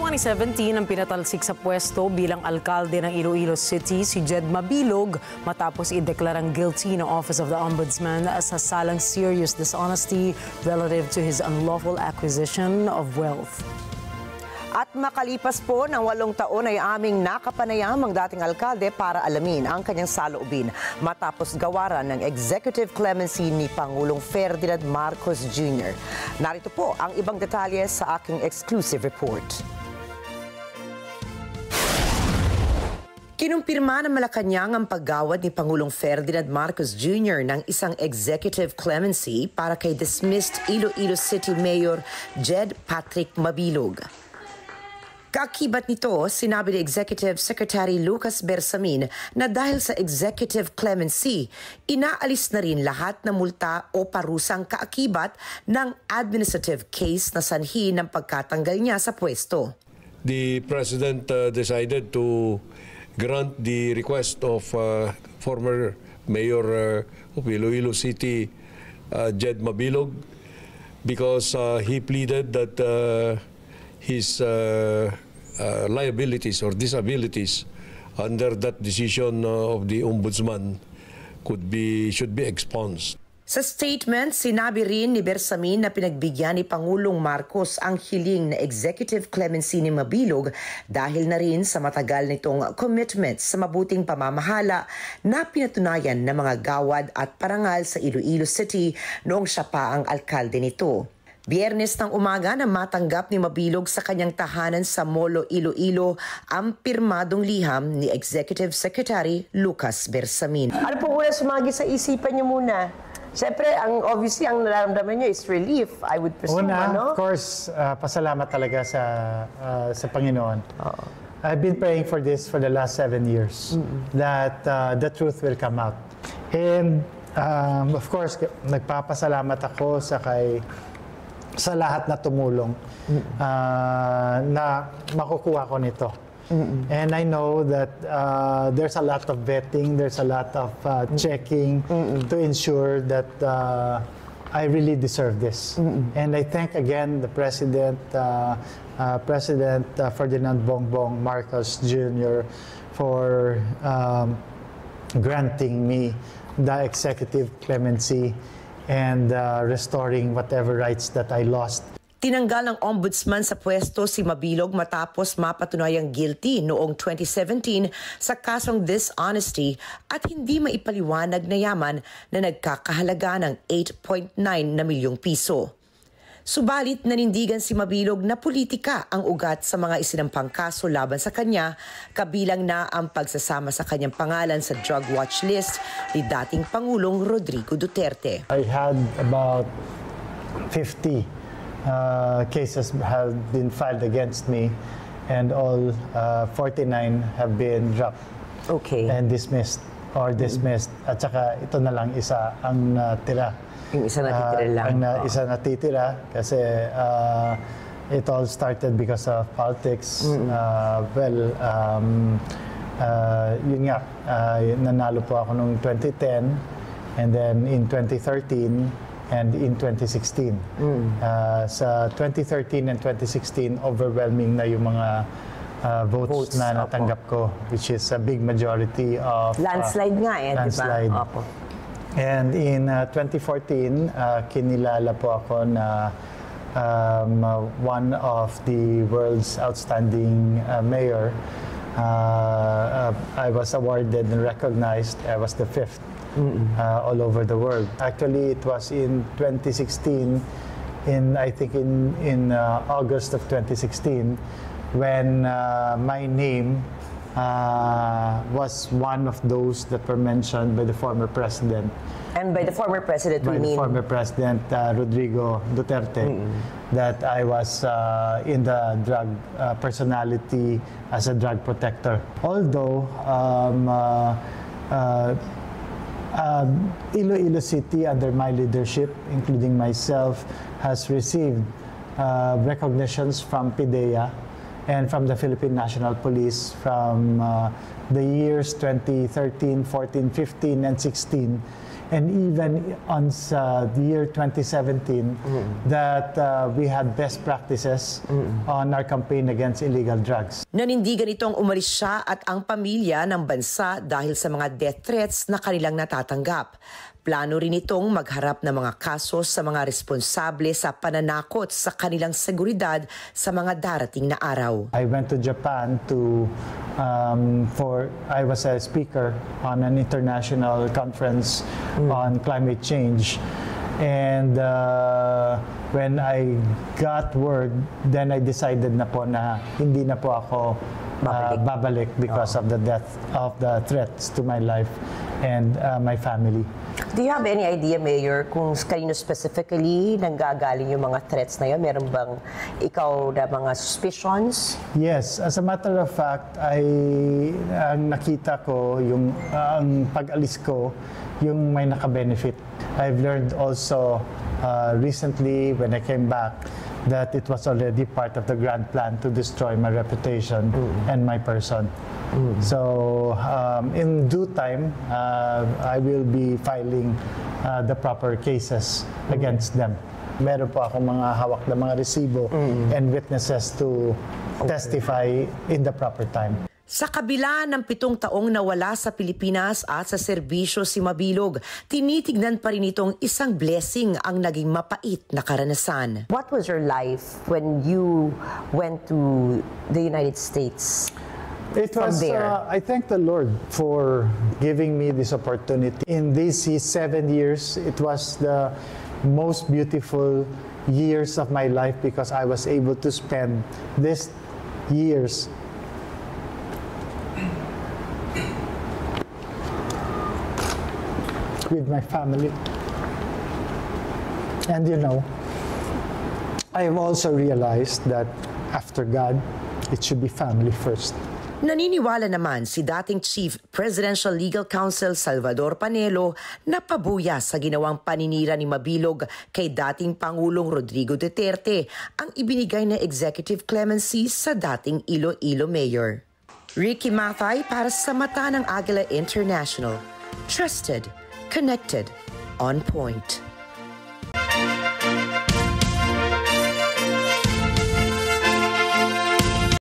2017 ang pinatalsik sa pwesto bilang alkalde ng Iloilo City si Jed Mabilog matapos ideklarang guilty ng Office of the Ombudsman sa salang serious dishonesty relative to his unlawful acquisition of wealth. At makalipas po ng 8 taon ay aming nakapanayam ang dating alkalde para alamin ang kanyang saloobin matapos gawaran ng executive clemency ni Pangulong Ferdinand Marcos Jr. Narito po ang ibang detalye sa aking exclusive report. Kinumpirma ng Malacanang ang paggawad ni Pangulong Ferdinand Marcos Jr. ng isang executive clemency para kay dismissed Iloilo City Mayor Jed Patrick Mabilog. Kaakibat nito, sinabi ni Executive Secretary Lucas Bersamin na dahil sa executive clemency, inaalis na rin lahat ng multa o parusang kaakibat ng administrative case na sanhi ng pagkatanggal niya sa pwesto. The President decided to grant the request of former Mayor of Iloilo City, Jed Mabilog, because he pleaded that his liabilities or disabilities under that decision of the Ombudsman should be expunged. Sa statement, sinabi rin ni Bersamin na pinagbigyan ni Pangulong Marcos ang hiling na executive clemency ni Mabilog dahil na rin sa matagal nitong commitment sa mabuting pamamahala na pinatunayan ng mga gawad at parangal sa Iloilo City noong siya pa ang alkalde nito. Biyernes ng umaga na matanggap ni Mabilog sa kanyang tahanan sa Molo, Iloilo ang pirmadong liham ni Executive Secretary Lucas Bersamin. Ano po una sumagi sa isipan niyo muna? Siyempre, obviously, ang nararamdaman niyo is relief, I would presume, of course, pasalamat talaga sa Panginoon. I've been praying for this for the last 7 years, that the truth will come out. And, of course, nagpapasalamat ako sa lahat na tumulong na makukuha ko nito. And I know that there's a lot of vetting, there's a lot of checking to ensure that I really deserve this. And I thank again the President Ferdinand Bongbong Marcos Jr. for granting me the executive clemency and restoring whatever rights that I lost. Tinanggal ng ombudsman sa pwesto si Mabilog matapos mapatunayang guilty noong 2017 sa kasong dishonesty at hindi maipaliwanag na yaman na nagkakahalaga ng 8.9 na milyong piso. Subalit nanindigan si Mabilog na politika ang ugat sa mga isinampang kaso laban sa kanya, kabilang na ang pagsasama sa kanyang pangalan sa drug watch list ni dating Pangulong Rodrigo Duterte. I had about 50 cases have been filed against me and all 49 have been dropped and dismissed. At saka ito na lang isa ang natira. Yung isa natitira lang. Isa natitira kasi it all started because of politics. Yun nga, nanalo po ako noong 2010 and then in 2013 and in 2016. Sa 2013 and 2016, overwhelming na yung mga votes na natanggap ko, which is a big majority of... Landslide nga landslide. Diba? And in 2014, kinilala po ako na one of the world's outstanding mayor. I was awarded and recognized. I was the 5th all over the world. Actually, it was in 2016, I think in August of 2016, when my name was one of those that were mentioned by the former president. And by the former president, we mean? By the former president, Rodrigo Duterte, that I was in the drug personality as a drug protector. Although Iloilo City, under my leadership, including myself, has received recognitions from PIDEA and from the Philippine National Police from the years 2013, 14, 15, and 16 and even on the year 2017 that we had best practices on our campaign against illegal drugs. Nanindigan itong umalis siya at ang pamilya ng bansa dahil sa mga death threats na kanilang natatanggap. Plano rin itong magharap ng mga kaso sa mga responsable sa pananakot sa kanilang seguridad sa mga darating na araw. I went to Japan I was a speaker on an international conference on climate change. And when I got word, then I decided na po na hindi na po ako babalik because of the death of the threats to my life and my family. Do you have any idea, Mayor, kung kanino specifically nanggagaling yung mga threats na yun? Meron bang ikaw na mga suspicions? Yes, as a matter of fact, ang nakita ko, ang pag-alis ko, yung may naka-benefit. I've learned also recently when I came back that it was already part of the grand plan to destroy my reputation and my person. So in due time, I will be filing the proper cases against them. Meron po akong mga hawak na mga resibo and witnesses to testify in the proper time. Sa kabila ng 7 taong nawala sa Pilipinas at sa serbisyo si Mabilog, tinitignan pa rin itong isang blessing ang naging mapait na karanasan. What was your life when you went to the United States? It was, I thank the Lord for giving me this opportunity. In these 7 years, it was the most beautiful years of my life because I was able to spend these years with my family. And I have also realized that after God, it should be family first. Naniniwala naman si dating Chief Presidential Legal Counsel Salvador Panelo na pabuya sa ginawang paninira ni Mabilog kay dating Pangulong Rodrigo Duterte ang ibinigay na executive clemency sa dating Iloilo Mayor. Ricky Mathay para sa Mata ng Agila International. Trusted, connected, on point.